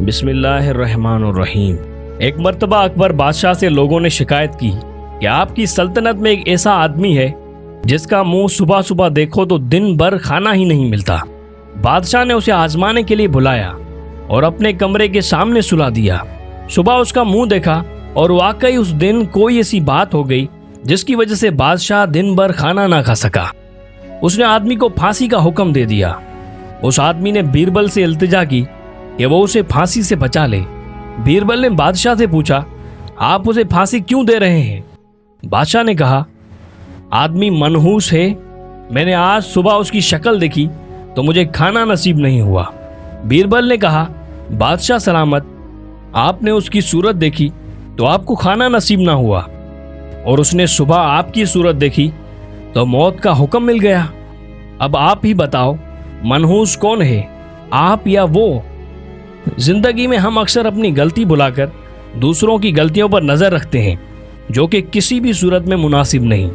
بسم اللہ الرحمن الرحیم۔ ایک مرتبہ اکبر بادشاہ سے لوگوں نے شکایت کی کہ آپ کی سلطنت میں ایک ایسا آدمی ہے جس کا منہ صبح صبح دیکھو تو دن بھر کھانا ہی نہیں ملتا۔ بادشاہ نے اسے آزمانے کے لیے بلایا اور اپنے کمرے کے سامنے سلا دیا۔ صبح اس کا منہ دیکھا اور واقعی اس دن کوئی ایسی بات ہو گئی جس کی وجہ سے بادشاہ دن بھر کھانا نہ کھا سکا۔ اس نے آدمی کو پھانسی کا حکم دے دیا۔ اس آدمی نے بیربل سے التجا کی کہ وہ اسے پھانسی سے بچا لے۔ بیربل نے بادشاہ سے پوچھا، آپ اسے پھانسی کیوں دے رہے ہیں؟ بادشاہ نے کہا، آدمی منحوس ہے، میں نے آج صبح اس کی شکل دیکھی تو مجھے کھانا نصیب نہیں ہوا۔ بیربل نے کہا، بادشاہ سلامت، آپ نے اس کی صورت دیکھی تو آپ کو کھانا نصیب نہ ہوا، اور اس نے صبح آپ کی صورت دیکھی تو موت کا حکم مل گیا۔ اب آپ ہی بتاؤ، منحوس کون ہے، آپ یا وہ؟ زندگی میں ہم اکثر اپنی غلطی بھلا کر دوسروں کی غلطیوں پر نظر رکھتے ہیں جو کہ کسی بھی صورت میں مناسب نہیں۔